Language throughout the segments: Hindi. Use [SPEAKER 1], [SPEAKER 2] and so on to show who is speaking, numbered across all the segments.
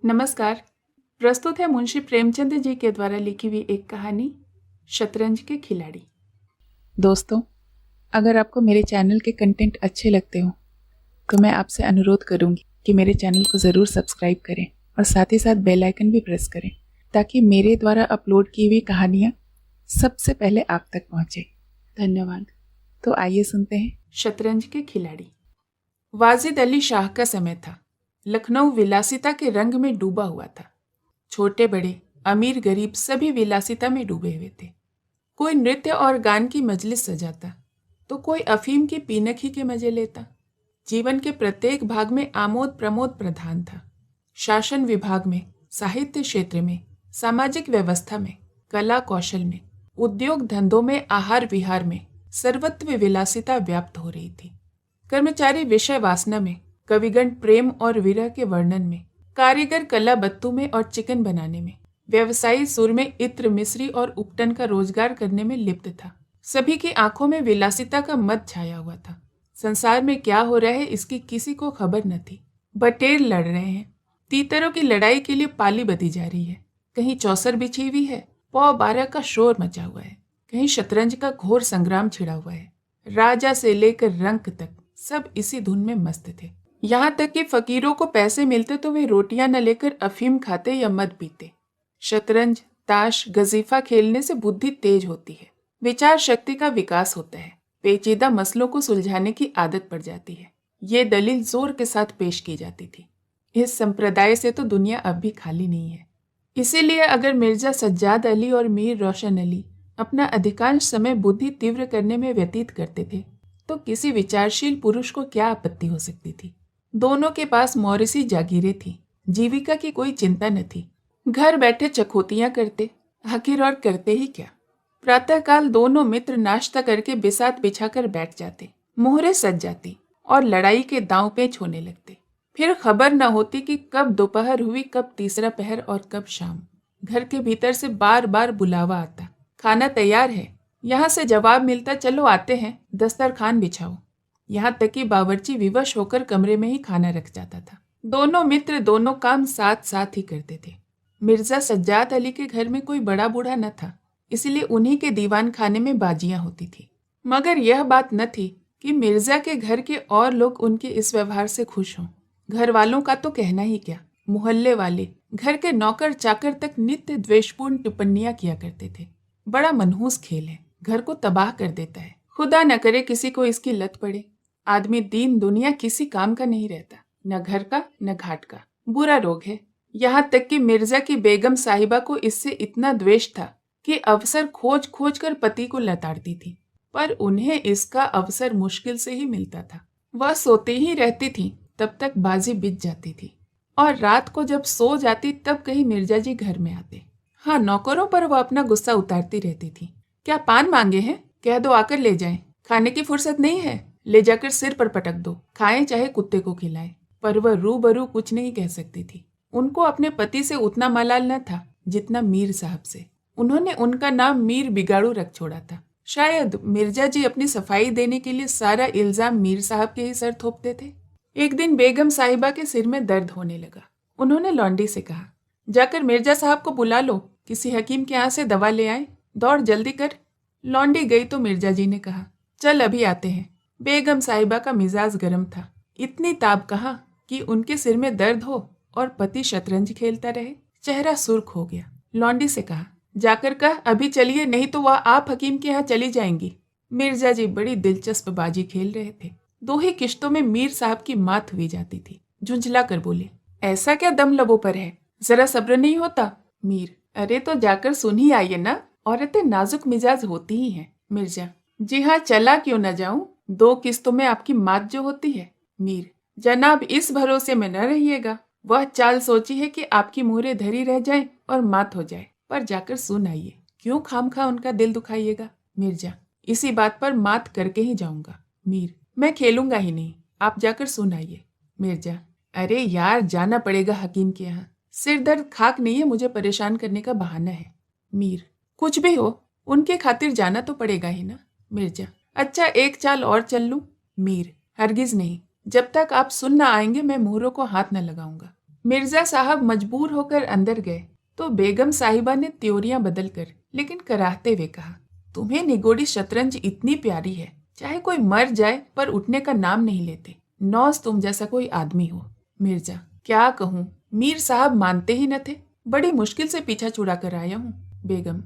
[SPEAKER 1] नमस्कार। प्रस्तुत है मुंशी प्रेमचंद जी के द्वारा लिखी हुई एक कहानी शतरंज के खिलाड़ी। दोस्तों, अगर आपको मेरे चैनल के कंटेंट अच्छे लगते हो तो मैं आपसे अनुरोध करूंगी कि मेरे चैनल को ज़रूर सब्सक्राइब करें और साथ ही साथ बेल आइकन भी प्रेस करें ताकि मेरे द्वारा अपलोड की हुई कहानियाँ सबसे पहले आप तक पहुँचे। धन्यवाद। तो आइए सुनते हैं शतरंज के खिलाड़ी। वाजिद अली शाह का समय था। लखनऊ विलासिता के रंग में डूबा हुआ था। छोटे बड़े, अमीर गरीब सभी विलासिता में डूबे हुए थे। कोई नृत्य और गान की मजलिस सजाता तो कोई अफीम की पीनखी के मजे लेता। जीवन के प्रत्येक भाग में आमोद प्रमोद प्रधान था। शासन विभाग में, साहित्य क्षेत्र में, सामाजिक व्यवस्था में, कला कौशल में, उद्योग धंधों में, आहार विहार में सर्वत्र विलासिता व्याप्त हो रही थी। कर्मचारी विषय वासना में, कविगण प्रेम और विरह के वर्णन में, कारीगर कला बत्तू में और चिकन बनाने में, व्यवसायी सुर में इत्र मिश्री और उपटन का रोजगार करने में लिप्त था। सभी की आंखों में विलासिता का मद छाया हुआ था। संसार में क्या हो रहा है इसकी किसी को खबर न थी। बटेर लड़ रहे हैं, तीतरों की लड़ाई के लिए पाली बधी जा रही है, कहीं चौसर बिछी हुई है, पौ 12 का शोर मचा हुआ है, कहीं शतरंज का घोर संग्राम छिड़ा हुआ है। राजा से लेकर रंक तक सब इसी धुन में मस्त थे। यहाँ तक कि फकीरों को पैसे मिलते तो वे रोटियां न लेकर अफीम खाते या मद पीते। शतरंज, ताश, गजीफा खेलने से बुद्धि तेज होती है, विचार शक्ति का विकास होता है, पेचीदा मसलों को सुलझाने की आदत पड़ जाती है। ये दलील जोर के साथ पेश की जाती थी। इस संप्रदाय से तो दुनिया अब भी खाली नहीं है। इसीलिए अगर मिर्जा सज्जाद अली और मीर रोशन अली अपना अधिकांश समय बुद्धि तीव्र करने में व्यतीत करते थे तो किसी विचारशील पुरुष को क्या आपत्ति हो सकती थी। दोनों के पास मौरिसी जागीरें थी, जीविका की कोई चिंता न थी। घर बैठे चकोतियां करते, आखिर और करते ही क्या। प्रातःकाल दोनों मित्र नाश्ता करके बिसात बिछाकर बैठ जाते, मोहरे सज जाती और लड़ाई के दांव पेच होने लगते। फिर खबर न होती कि कब दोपहर हुई, कब तीसरा पहर और कब शाम। घर के भीतर से बार बार बुलावा आता, खाना तैयार है। यहाँ से जवाब मिलता, चलो आते हैं, दस्तरखान बिछाओ। यहाँ तक कि बावर्ची विवश होकर कमरे में ही खाना रख जाता था। दोनों मित्र दोनों काम साथ साथ ही करते थे। मिर्जा सज्जाद अली के घर में कोई बड़ा बूढ़ा न था, इसलिए उन्हीं के दीवान खाने में बाजियां होती थी। मगर यह बात न थी कि मिर्जा के घर के और लोग उनके इस व्यवहार से खुश हों। घर वालों का तो कहना ही क्या, मोहल्ले वाले, घर के नौकर चाकर तक नित्य द्वेषपूर्ण टिप्पणियां किया करते थे। बड़ा मनहूस खेल है, घर को तबाह कर देता है। खुदा न करे किसी को इसकी लत पड़े। आदमी दीन दुनिया किसी काम का नहीं रहता, न घर का न घाट का। बुरा रोग है। यहाँ तक कि मिर्जा की बेगम साहिबा को इससे इतना द्वेष था कि अवसर खोज खोज कर पति को लताड़ती थी, पर उन्हें इसका अवसर मुश्किल से ही मिलता था। वह सोती ही रहती थी, तब तक बाजी बिछ जाती थी, और रात को जब सो जाती तब कहीं मिर्जा जी घर में आते। हाँ, नौकरों पर वह अपना गुस्सा उतारती रहती थी। क्या पान मांगे हैं? कह दो आकर ले जाएं। खाने की फुर्सत नहीं है? ले जाकर सिर पर पटक दो, खाएं चाहे कुत्ते को खिलाएं। पर वह रूबरू कुछ नहीं कह सकती थी। उनको अपने पति से उतना मलाल न था जितना मीर साहब से। उन्होंने उनका नाम मीर बिगाड़ू रख छोड़ा था। शायद मिर्जा जी अपनी सफाई देने के लिए सारा इल्जाम मीर साहब के ही सर थोपते थे। एक दिन बेगम साहिबा के सिर में दर्द होने लगा। उन्होंने लौंडी से कहा, जाकर मिर्जा साहब को बुला लो, किसी हकीम के यहाँ से दवा ले आए, दौड़ जल्दी कर। लौंडी गई तो मिर्जा जी ने कहा, चल अभी आते हैं। बेगम साहिबा का मिजाज गर्म था। इतनी ताब कहाँ कि उनके सिर में दर्द हो और पति शतरंज खेलता रहे। चेहरा सुर्ख हो गया। लौंडी से कहा, जाकर कह अभी चलिए, नहीं तो वह आप हकीम के यहाँ चली जाएंगी। मिर्जा जी बड़ी दिलचस्प बाजी खेल रहे थे। दो ही किश्तों में मीर साहब की मात हुई जाती थी। झुंझला कर बोले, ऐसा क्या दम लबों पर है, जरा सब्र नहीं होता? मीर, अरे तो जाकर सुन ही आइए ना, औरतें नाजुक मिजाज होती ही हैं। मिर्जा, जी हाँ, चला क्यों न जाऊं, 2 किस्तों में आपकी मात जो होती है। मीर, जनाब इस भरोसे में न रहिएगा। वह चाल सोची है कि आपकी मुहरें धरी रह जाएं और मात हो जाए, पर जाकर सुन आइए, क्यों खामखा उनका दिल दुखाइएगा। मिर्जा, इसी बात पर मात करके ही जाऊंगा। मीर, मैं खेलूंगा ही नहीं, आप जाकर सुन आइए। मिर्जा, अरे यार, जाना पड़ेगा हकीम के यहाँ। सिर दर्द खाक नहीं है, मुझे परेशान करने का बहाना है। मीर, कुछ भी हो, उनके खातिर जाना तो पड़ेगा ही ना। मिर्जा, अच्छा एक चाल और चल लूं? मीर, हरगिज नहीं, जब तक आप सुन न आएंगे मैं मोहरों को हाथ न लगाऊंगा। मिर्जा साहब मजबूर होकर अंदर गए तो बेगम साहिबा ने त्योरियां बदलकर लेकिन कराहते हुए कहा, तुम्हें निगोड़ी शतरंज इतनी प्यारी है, चाहे कोई मर जाए पर उठने का नाम नहीं लेते। नौस तुम जैसा कोई आदमी हो। मिर्जा, क्या कहूँ, मीर साहब मानते ही न थे। बड़ी मुश्किल से पीछा छुड़ा कर आया हूँ। बेगम,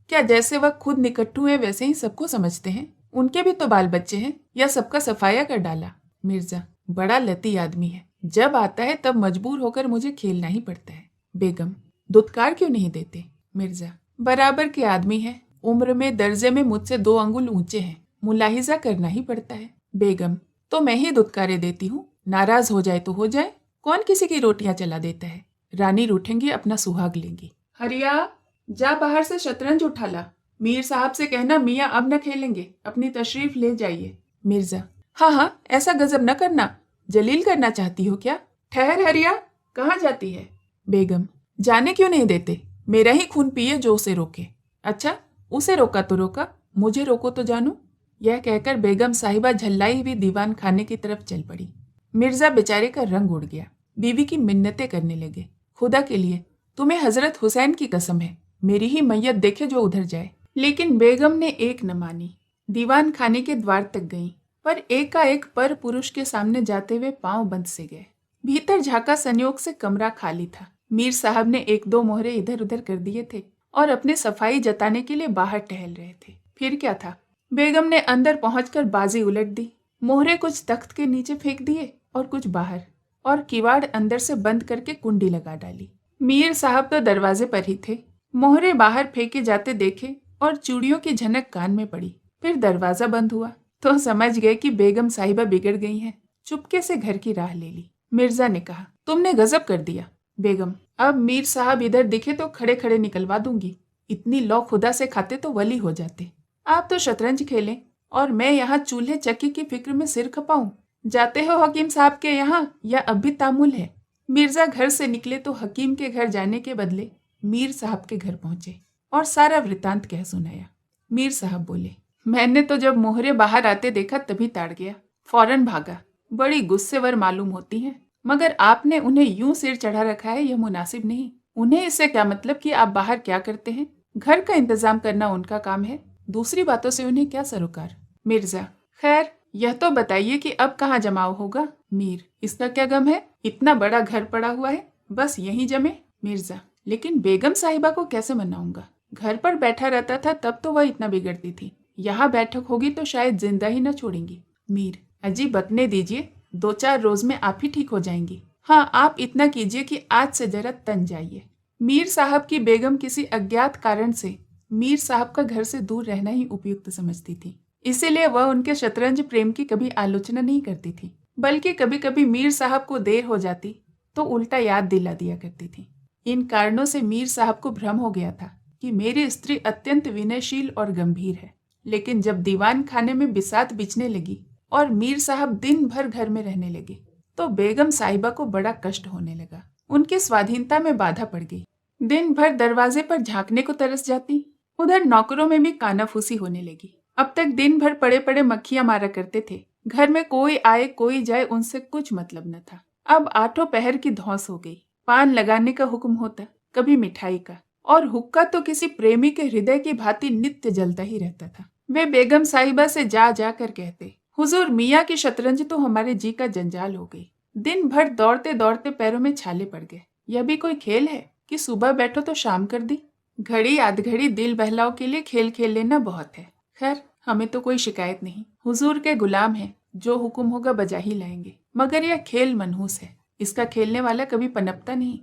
[SPEAKER 1] क्या जैसे वह खुद निकट्टू है वैसे ही सबको समझते हैं? उनके भी तो बाल बच्चे हैं, या सबका सफाया कर डाला? मिर्जा, बड़ा लती आदमी है, जब आता है तब मजबूर होकर मुझे खेलना ही पड़ता है। बेगम, दुत्कार क्यों नहीं देते? मिर्जा, बराबर के आदमी है, उम्र में दर्जे में मुझसे 2 अंगुल ऊंचे हैं, मुलाहिजा करना ही पड़ता है। बेगम, तो मैं ही दुत्कारे देती हूँ, नाराज हो जाए तो हो जाए, कौन किसी की रोटियां चला देता है? रानी रूठेंगी, अपना सुहाग लेंगी। हरिया, जा बाहर से शतरंज उठा ला। मीर साहब से कहना मियाँ अब न खेलेंगे, अपनी तशरीफ ले जाइए। मिर्जा, हाँ हाँ, ऐसा गजब न करना, जलील करना चाहती हो क्या? ठहर हरिया, कहाँ जाती है? बेगम, जाने क्यों नहीं देते? मेरा ही खून पिए जो उसे रोके। अच्छा, उसे रोका तो रोका, मुझे रोको तो जानू। यह कहकर बेगम साहिबा झल्लाई हुई दीवान खाने की तरफ चल पड़ी। मिर्जा बेचारे का रंग उड़ गया, बीवी की मिन्नतें करने लगे, खुदा के लिए तुम्हें हजरत हुसैन की कसम है, मेरी ही मैयत देखे जो उधर जाए। लेकिन बेगम ने एक न मानी। दीवान खाने के द्वार तक गईं, पर एकाएक पर पुरुष के सामने जाते हुए पांव बंद से गए। भीतर झांका, संयोग से कमरा खाली था। मीर साहब ने 1-2 मोहरे इधर उधर कर दिए थे और अपने सफाई जताने के लिए बाहर टहल रहे थे। फिर क्या था, बेगम ने अंदर पहुंचकर बाजी उलट दी। मोहरे कुछ तख्त के नीचे फेंक दिए और कुछ बाहर, और किवाड़ अंदर से बंद करके कुंडी लगा डाली। मीर साहब तो दरवाजे पर ही थे। मोहरे बाहर फेंके जाते देखे और चूड़ियों की झनक कान में पड़ी। फिर दरवाजा बंद हुआ तो समझ गए कि बेगम साहिबा बिगड़ गई हैं। चुपके से घर की राह ले ली। मिर्जा ने कहा, तुमने गजब कर दिया। बेगम, अब मीर साहब इधर दिखे तो खड़े खड़े निकलवा दूंगी। इतनी लौ खुदा से खाते तो वली हो जाते। आप तो शतरंज खेलें और मैं यहाँ चूल्हे चक्की की फिक्र में सिर खपाऊं। जाते हो हकीम साहब के यहाँ या अब भी तामुल है? मिर्जा घर से निकले तो हकीम के घर जाने के बदले मीर साहब के घर पहुंचे और सारा वृतांत कह सुनाया। मीर साहब बोले, मैंने तो जब मोहरे बाहर आते देखा तभी ताड़ गया, फौरन भागा। बड़ी गुस्सेवर मालूम होती हैं, मगर आपने उन्हें यूं सिर चढ़ा रखा है, यह मुनासिब नहीं। उन्हें इससे क्या मतलब कि आप बाहर क्या करते हैं? घर का इंतजाम करना उनका काम है, दूसरी बातों से उन्हें क्या सरोकार? मिर्जा, खैर यह तो बताइए कि अब कहाँ जमाव होगा? मीर, इसका क्या गम है, इतना बड़ा घर पड़ा हुआ है, बस यहीं जमे। मिर्जा, लेकिन बेगम साहिबा को कैसे मनाऊंगा? घर पर बैठा रहता था तब तो वह इतना बिगड़ती थी, यहाँ बैठक होगी तो शायद जिंदा ही न छोड़ेंगी। मीर, अजी बकने दीजिए, 2-4 रोज में आप ही ठीक हो जाएंगी। हाँ, आप इतना कीजिए कि आज से जरा तन जाइए। मीर साहब की बेगम किसी अज्ञात कारण से मीर साहब का घर से दूर रहना ही उपयुक्त समझती थी, इसीलिए वह उनके शतरंज प्रेम की कभी आलोचना नहीं करती थी, बल्कि कभी कभी मीर साहब को देर हो जाती तो उल्टा याद दिला दिया करती थी। इन कारणों से मीर साहब को भ्रम हो गया था कि मेरी स्त्री अत्यंत विनयशील और गंभीर है। लेकिन जब दीवान खाने में बिसात बिछने लगी और मीर साहब दिन भर घर में रहने लगे तो बेगम साहिबा को बड़ा कष्ट होने लगा। उनकी स्वाधीनता में बाधा पड़ गई। दिन भर दरवाजे पर झांकने को तरस जाती, उधर नौकरों में भी कानाफूसी होने लगी। अब तक दिन भर पड़े पड़े मक्खियां मारा करते थे, घर में कोई आए कोई जाए उनसे कुछ मतलब न था। अब 8 पहर की धौंस हो गई। पान लगाने का हुक्म होता, कभी मिठाई का, और हुक्का तो किसी प्रेमी के हृदय की भांति नित्य जलता ही रहता था। वे बेगम साहिबा से जा जा कर कहते, हुजूर मियाँ की शतरंज तो हमारे जी का जंजाल हो गई। दिन भर दौड़ते दौड़ते पैरों में छाले पड़ गए। यह भी कोई खेल है कि सुबह बैठो तो शाम कर दी? घड़ी आध घड़ी दिल बहलाव के लिए खेल खेल लेना बहुत है। खैर, हमें तो कोई शिकायत नहीं, हुजूर के गुलाम हैं, जो हुक्म होगा बजा ही लाएंगे। मगर यह खेल मनहूस है, इसका खेलने वाला कभी पनपता नहीं।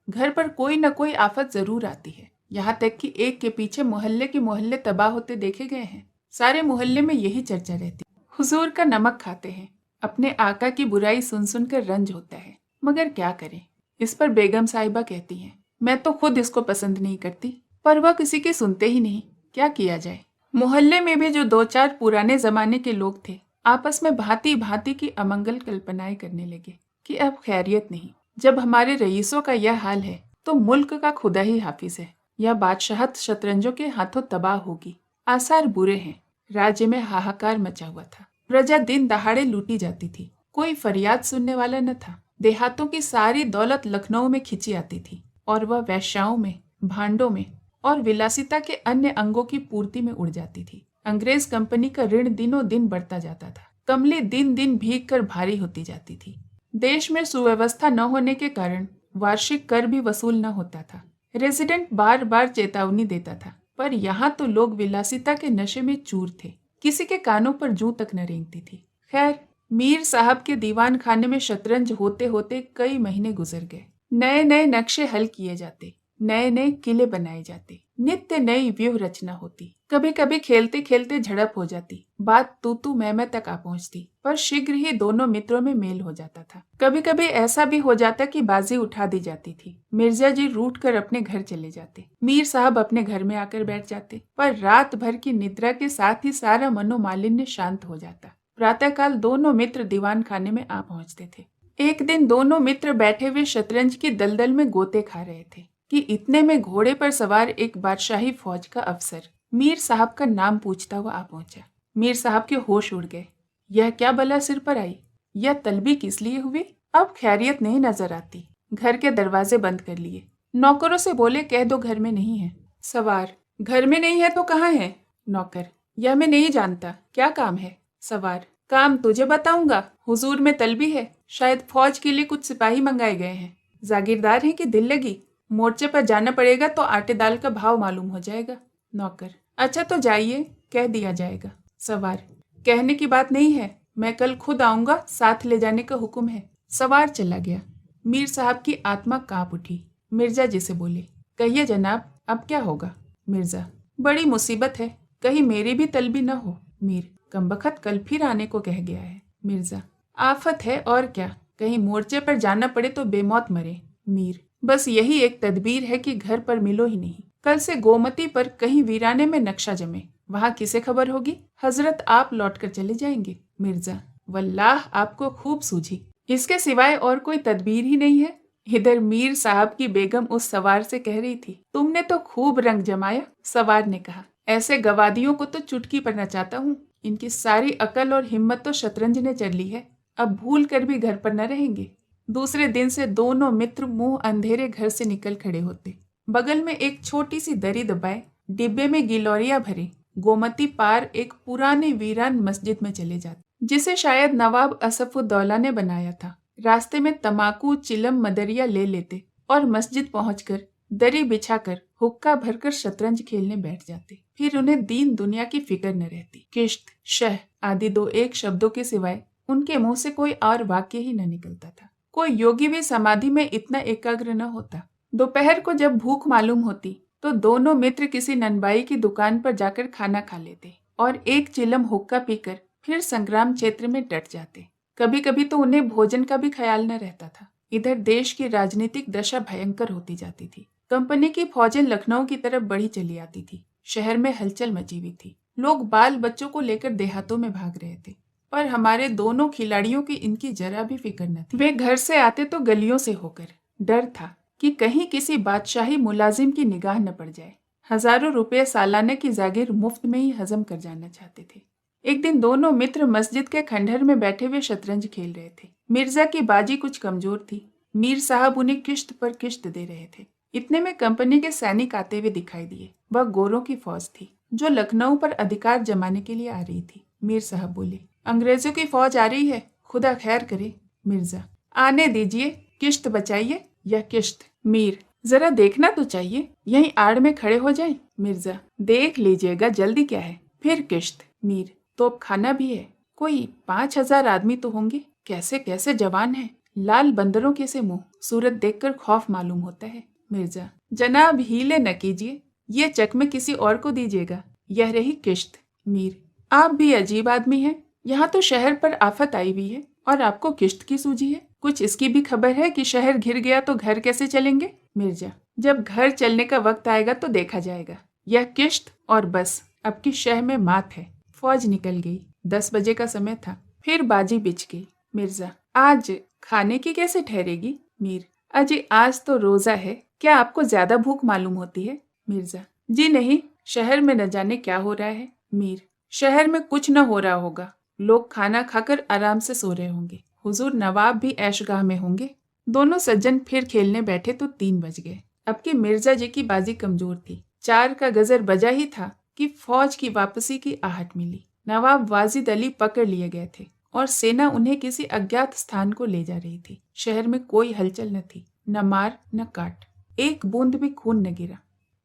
[SPEAKER 1] घर पर कोई न कोई आफत जरूर आती है, यहाँ तक कि एक के पीछे मोहल्ले के मोहल्ले तबाह होते देखे गए हैं। सारे मोहल्ले में यही चर्चा रहती, हुजूर का नमक खाते हैं। अपने आका की बुराई सुन सुनकर रंज होता है, मगर क्या करें। इस पर बेगम साहिबा कहती हैं, मैं तो खुद इसको पसंद नहीं करती, पर वह किसी की सुनते ही नहीं, क्या किया जाए। मोहल्ले में भी जो 2-4 पुराने जमाने के लोग थे, आपस में भांति भांति की अमंगल कल्पनाएं करने लगे कि अब खैरियत नहीं। जब हमारे रईसों का यह हाल है तो मुल्क का खुदा ही हाफिज है। यह बादशाहत शतरंजों के हाथों तबाह होगी। आसार बुरे हैं। राज्य में हाहाकार मचा हुआ था। प्रजा दिन दहाड़े लूटी जाती थी, कोई फरियाद सुनने वाला न था। देहातों की सारी दौलत लखनऊ में खिंची आती थी और वह वेश्याओं में, भांडों में और विलासिता के अन्य अंगों की पूर्ति में उड़ जाती थी। अंग्रेज कंपनी का ऋण दिनों दिन बढ़ता जाता था। कमली दिन दिन भीग कर भारी होती जाती थी। देश में सुव्यवस्था न होने के कारण वार्षिक कर भी वसूल न होता था। रेजिडेंट बार बार चेतावनी देता था, पर यहाँ तो लोग विलासिता के नशे में चूर थे। किसी के कानों पर जूं तक न रेंगती थी। खैर, मीर साहब के दीवान खाने में शतरंज होते होते कई महीने गुजर गए। नए नए नक्शे हल किए जाते, नए नए किले बनाए जाते, नित्य नई व्यूह रचना होती। कभी कभी खेलते खेलते झड़प हो जाती, बात तू मैं तक आ पहुंचती, पर शीघ्र ही दोनों मित्रों में मेल हो जाता था। कभी कभी ऐसा भी हो जाता कि बाजी उठा दी जाती थी। मिर्जा जी रूठ कर अपने घर चले जाते, मीर साहब अपने घर में आकर बैठ जाते, पर रात भर की निद्रा के साथ ही सारा मनोमालिन्य शांत हो जाता। प्रातःकाल दोनों मित्र दीवान खाने में आ पहुंचते थे। एक दिन दोनों मित्र बैठे हुए शतरंज की दलदल में गोते खा रहे थे कि इतने में घोड़े पर सवार एक बादशाही फौज का अफसर मीर साहब का नाम पूछता हुआ आ पहुंचा। मीर साहब के होश उड़ गए। यह क्या बला सिर पर आई? यह तलबी किस लिए हुई? अब खैरियत नहीं नजर आती। घर के दरवाजे बंद कर लिए। नौकरों से बोले, कह दो घर में नहीं है। सवार, घर में नहीं है तो कहाँ है? नौकर, यह मैं नहीं जानता, क्या काम है? सवार, काम तुझे बताऊंगा। हुजूर में तलबी है, शायद फौज के लिए कुछ सिपाही मंगाए गए हैं। जागीरदार हैं कि दिल लगी? मोर्चे पर जाना पड़ेगा तो आटे दाल का भाव मालूम हो जाएगा। नौकर, अच्छा तो जाइए, कह दिया जाएगा। सवार, कहने की बात नहीं है, मैं कल खुद आऊंगा, साथ ले जाने का हुक्म है। सवार चला गया। मीर साहब की आत्मा कांप उठी। मिर्जा जी से बोले, कहिए जनाब, अब क्या होगा? मिर्जा, बड़ी मुसीबत है, कहीं मेरी भी तलबी न हो। मीर, कमबख्त कल फिर आने को कह गया है। मिर्जा, आफत है और क्या, कहीं मोर्चे पर जाना पड़े तो बेमौत मरे। मीर, बस यही एक तदबीर है कि घर पर मिलो ही नहीं। कल से गोमती पर कहीं वीराने में नक्शा जमे, वहाँ किसे खबर होगी? हजरत आप लौटकर चले जाएंगे। मिर्जा, वल्लाह आपको खूब सूझी, इसके सिवाय और कोई तदबीर ही नहीं है। इधर मीर साहब की बेगम उस सवार से कह रही थी, तुमने तो खूब रंग जमाया। सवार ने कहा, ऐसे गवादियों को तो चुटकी पर नचाता हूँ। इनकी सारी अकल और हिम्मत तो शतरंज ने चल ली है, अब भूल कर भी घर पर न रहेंगे। दूसरे दिन से दोनों मित्र मुंह अंधेरे घर से निकल खड़े होते। बगल में एक छोटी सी दरी दबाए, डिब्बे में गिलोरिया भरे, गोमती पार एक पुराने वीरान मस्जिद में चले जाते, जिसे शायद नवाब असफुद्दौला ने बनाया था। रास्ते में तमाकू, चिलम, मदरिया ले लेते और मस्जिद पहुंचकर दरी बिछाकर हुक्का भरकर शतरंज खेलने बैठ जाते। फिर उन्हें दीन दुनिया की फिक्र न रहती। किश्त, शह आदि दो एक शब्दों के सिवाय उनके मुंह से कोई और वाक्य ही न निकलता था। कोई योगी भी समाधि में इतना एकाग्र न होता। दोपहर को जब भूख मालूम होती तो दोनों मित्र किसी ननबाई की दुकान पर जाकर खाना खा लेते और एक चिलम हुक्का पीकर फिर संग्राम क्षेत्र में डट जाते। कभी कभी तो उन्हें भोजन का भी ख्याल न रहता था। इधर देश की राजनीतिक दशा भयंकर होती जाती थी। कंपनी की फौजें लखनऊ की तरफ बढ़ी चली आती थी। शहर में हलचल मची हुई थी। लोग बाल बच्चों को लेकर देहातों में भाग रहे थे, पर हमारे दोनों खिलाड़ियों की इनकी जरा भी फिक्र न थी। वे घर से आते तो गलियों से होकर। डर था कि कहीं किसी बादशाही मुलाजिम की निगाह न पड़ जाए। हजारों रुपए सालाने की जागीर मुफ्त में ही हजम कर जाना चाहते थे। एक दिन दोनों मित्र मस्जिद के खंडहर में बैठे हुए शतरंज खेल रहे थे। मिर्जा की बाजी कुछ कमजोर थी। मीर साहब उन्हें किश्त पर किश्त दे रहे थे। इतने में कंपनी के सैनिक आते हुए दिखाई दिए। वह गोरों की फौज थी जो लखनऊ पर अधिकार जमाने के लिए आ रही थी। मीर साहब बोले, अंग्रेजों की फौज आ रही है, खुदा खैर करे। मिर्जा, आने दीजिए, किश्त बचाइए या किश्त। मीर, जरा देखना तो चाहिए, यहीं आड़ में खड़े हो जाएं। मिर्जा, देख लीजिएगा, जल्दी क्या है। फिर किश्त। मीर, तोप खाना भी है, कोई 5,000 आदमी तो होंगे, कैसे कैसे जवान हैं, लाल बंदरों के से मुंह, सूरत देखकर खौफ मालूम होता है। मिर्जा, जनाब हीले न कीजिए, ये चक में किसी और को दीजिएगा, यह रही किश्त। मीर, आप भी अजीब आदमी हैं, यहाँ तो शहर पर आफत आई हुई है और आपको किश्त की सूझी है। कुछ इसकी भी खबर है कि शहर घिर गया तो घर कैसे चलेंगे? मिर्जा, जब घर चलने का वक्त आएगा तो देखा जाएगा, यह किश्त और बस, अब की शह में मात है। फौज निकल गई। 10 बजे का समय था। फिर बाजी बिछ गई। मिर्जा, आज खाने की कैसे ठहरेगी? मीर, अजी आज तो रोजा है, क्या आपको ज्यादा भूख मालूम होती है? मिर्जा, जी नहीं, शहर में न जाने क्या हो रहा है। मीर, शहर में कुछ न हो रहा होगा, लोग खाना खाकर आराम से सो रहे होंगे। हुजूर नवाब भी ऐशगाह में होंगे। दोनों सज्जन फिर खेलने बैठे तो 3 बज गए। अब की मिर्जा जी की बाजी कमजोर थी। 4 का गजर बजा ही था कि फौज की वापसी की आहट मिली। नवाब वाजिद अली पकड़ लिए गए थे और सेना उन्हें किसी अज्ञात स्थान को ले जा रही थी। शहर में कोई हलचल न थी, न मार न काट, एक बूंद भी खून न गिरा।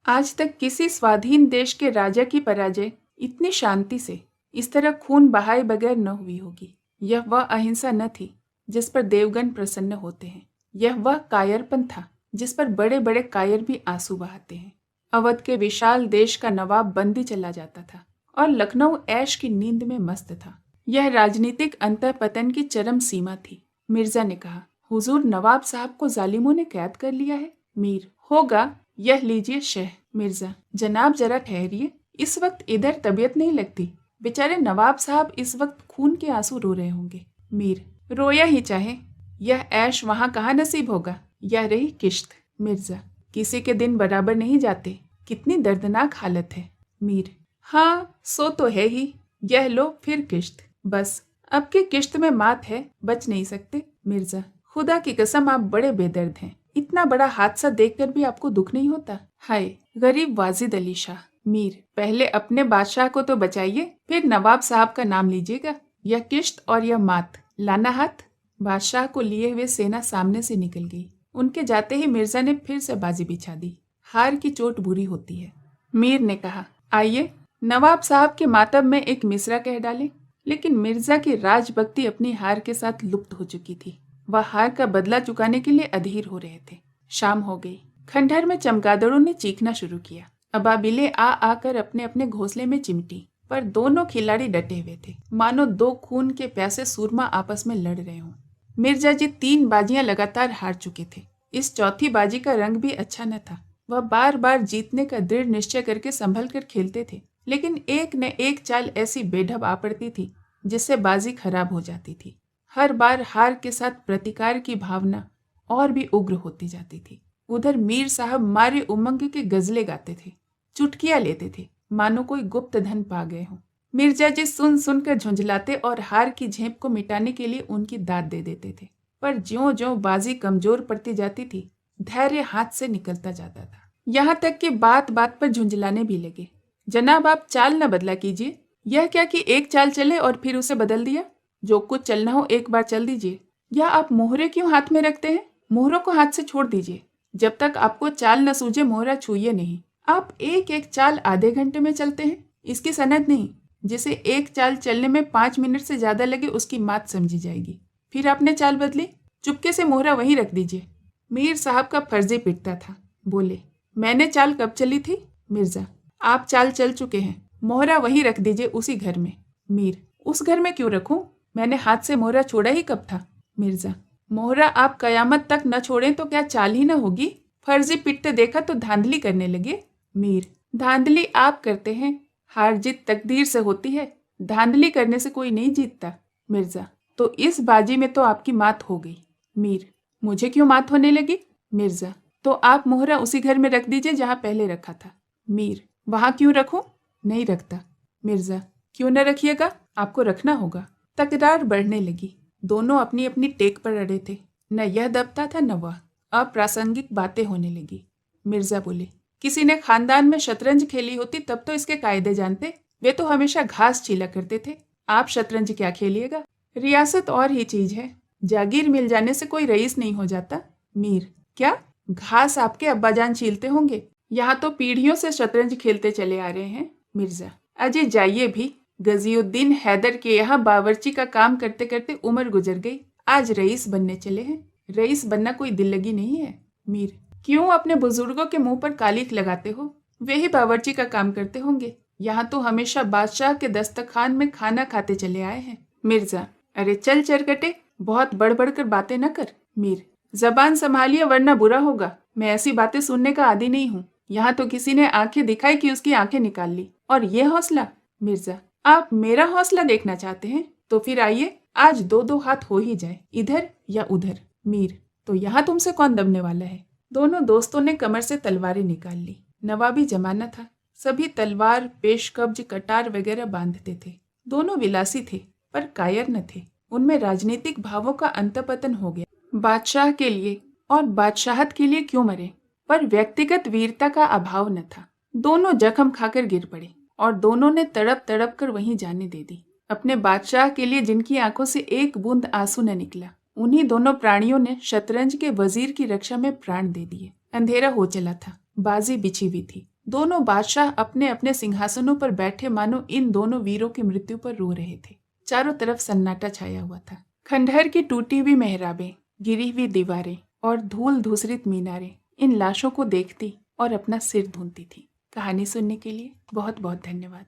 [SPEAKER 1] आज तक किसी स्वाधीन देश के राजा की पराजय इतनी शांति से, इस तरह खून बहाए बगैर न हुई होगी। यह वह अहिंसा न थी जिस पर देवगण प्रसन्न होते हैं। यह वह कायरपन था जिस पर बड़े बड़े कायर भी आंसू बहाते हैं। अवध के विशाल देश का नवाब बंदी चला जाता था और लखनऊ ऐश की नींद में मस्त था। यह राजनीतिक अंतःपतन की चरम सीमा थी। मिर्जा ने कहा, हुजूर नवाब साहब को जालिमों ने कैद कर लिया है। मीर, होगा, यह लीजिए शह। मिर्जा, जनाब जरा ठहरिए, इस वक्त इधर तबीयत नहीं लगती। बेचारे नवाब साहब इस वक्त खून के आंसू रो रहे होंगे। मीर, रोया ही चाहे, यह ऐश वहाँ कहाँ नसीब होगा। यह रही किश्त। मिर्जा, किसी के दिन बराबर नहीं जाते, कितनी दर्दनाक हालत है। मीर, हाँ सो तो है ही, यह लो फिर किश्त। बस अब की किश्त में मात है, बच नहीं सकते। मिर्जा, खुदा की कसम आप बड़े बेदर्द हैं, इतना बड़ा हादसा देखकर भी आपको दुख नहीं होता। हाय गरीब वाजिद अली शाह। मीर, पहले अपने बादशाह को तो बचाइए, फिर नवाब साहब का नाम लीजिएगा। यह किश्त और यह मात, लाना हाथ। बादशाह को लिए हुए सेना सामने से निकल गई। उनके जाते ही मिर्जा ने फिर से बाजी बिछा दी। हार की चोट बुरी होती है। मीर ने कहा, आइए नवाब साहब के मातम में एक मिसरा कह डालें। लेकिन मिर्जा की राजभक्ति अपनी हार के साथ लुप्त हो चुकी थी। वह हार का बदला चुकाने के लिए अधीर हो रहे थे। शाम हो गई। खंडहर में चमगादड़ों ने चीखना शुरू किया। अबाबिले आ आकर अपने अपने घोंसले में चिमटी, पर दोनों खिलाड़ी डटे हुए थे, मानो दो खून के प्यासे सूरमा आपस में लड़ रहे हों। मिर्जा जी 3 बाजियां लगातार हार चुके थे। इस चौथी बाजी का रंग भी अच्छा न था। वह बार बार जीतने का दृढ़ निश्चय करके संभल कर खेलते थे, लेकिन एक न एक चाल ऐसी बेढब आ पड़ती थी जिससे बाजी खराब हो जाती थी। हर बार हार के साथ प्रतिकार की भावना और भी उग्र होती जाती थी। उधर मीर साहब मारे उमंग के गजले गाते थे, चुटकियां लेते थे, मानो कोई गुप्त धन पा गए हों। मिर्जा जी सुन सुनकर झुंझलाते और हार की झेप को मिटाने के लिए उनकी दाद दे देते थे। पर ज्यों-ज्यों बाजी कमजोर पड़ती जाती थी, धैर्य हाथ से निकलता जाता था। यहाँ तक कि बात बात पर झुंझलाने भी लगे। जनाब आप चाल न बदला कीजिए। यह क्या कि एक चाल चले और फिर उसे बदल दिया। जो कुछ चलना हो एक बार चल दीजिए। या आप मोहरे क्यों हाथ में रखते हैं? मोहरों को हाथ से छोड़ दीजिए। जब तक आपको चाल न सूझे मोहरा छूइए नहीं। आप एक एक चाल आधे घंटे में चलते हैं, इसकी सनद नहीं। जिसे एक चाल चलने में 5 मिनट से ज्यादा लगे उसकी मात समझी जाएगी। फिर आपने चाल बदली, चुपके से मोहरा वहीं रख दीजिए। मीर साहब का फर्जी पिटता था। बोले, मैंने चाल कब चली थी? मिर्जा, आप चाल चल चुके हैं, मोहरा वहीं रख दीजिए उसी घर में। मीर, उस घर में क्यों रखूं? मैंने हाथ से मोहरा छोड़ा ही कब था? मिर्जा, मोहरा आप कयामत तक न छोड़ें तो क्या चाल ही न होगी? फर्जी पिटते देखा तो धांधली करने लगे। मीर, धांधली आप करते हैं, हार जीत तकदीर से होती है, धांधली करने से कोई नहीं जीतता। मिर्जा, तो इस बाजी में तो आपकी मात हो गई। मीर, मुझे क्यों मात होने लगी? मिर्जा, तो आप मोहरा उसी घर में रख दीजिए जहां पहले रखा था। मीर, वहां क्यों रखूं? नहीं रखता। मिर्जा, क्यों न रखिएगा, आपको रखना होगा। तकरार बढ़ने लगी। दोनों अपनी अपनी टेक पर अड़े थे। न यह दबता था न वह। अप्रासंगिक बातें होने लगी। मिर्जा बोले, किसी ने खानदान में शतरंज खेली होती तब तो इसके कायदे जानते। वे तो हमेशा घास छीला करते थे। आप शतरंज क्या खेलिएगा? रियासत और ही चीज है, जागीर मिल जाने से कोई रईस नहीं हो जाता। मीर, क्या घास आपके अब्बाजान छीलते होंगे? यहाँ तो पीढ़ियों से शतरंज खेलते चले आ रहे हैं। मिर्जा, अजय जाइए भी, गजीउद्दीन हैदर के यहाँ बावर्ची का काम करते करते उम्र गुजर गई, आज रईस बनने चले हैं। रईस बनना कोई दिल लगी नहीं है। मीर, क्यों अपने बुजुर्गों के मुंह पर कालिख लगाते हो? वे ही बावर्ची का काम करते होंगे। यहाँ तो हमेशा बादशाह के दस्तरखान में खाना खाते चले आए हैं। मिर्जा, अरे चल चरकटे, बहुत बढ़ बढ़ कर बातें न कर। मीर, जबान संभालिए वरना बुरा होगा। मैं ऐसी बातें सुनने का आदी नहीं हूँ। यहाँ तो किसी ने आंखें दिखाई कि उसकी आंखें निकाल ली, और ये हौसला। मिर्जा, आप मेरा हौसला देखना चाहते हैं? तो फिर आइए, आज 2-2 हाथ हो ही जाए, इधर या उधर। मीर, तो यहाँ तुमसे कौन दबने वाला है? दोनों दोस्तों ने कमर से तलवारें निकाल ली। नवाबी जमाना था, सभी तलवार, पेशकब्ज, कटार वगैरह बांधते थे। दोनों विलासी थे, पर कायर न थे। उनमें राजनीतिक भावों का अंतःपतन हो गया। बादशाह के लिए और बादशाहत के लिए क्यों मरे, पर व्यक्तिगत वीरता का अभाव न था। दोनों जख्म खाकर गिर पड़े और दोनों ने तड़प तड़प कर वहीं जाने दे दी। अपने बादशाह के लिए जिनकी आंखों से एक बूंद आंसू न निकला, उन्हीं दोनों प्राणियों ने शतरंज के वजीर की रक्षा में प्राण दे दिए। अंधेरा हो चला था, बाजी बिछी हुई थी। दोनों बादशाह अपने अपने सिंहासनों पर बैठे मानो इन दोनों वीरों की मृत्यु पर रो रहे थे। चारों तरफ सन्नाटा छाया हुआ था। खंडहर की टूटी हुई मेहराबें, गिरी हुई दीवारें और धूल धूसरित मीनारें इन लाशों को देखती और अपना सिर धूनती थी। कहानी सुनने के लिए बहुत बहुत धन्यवाद।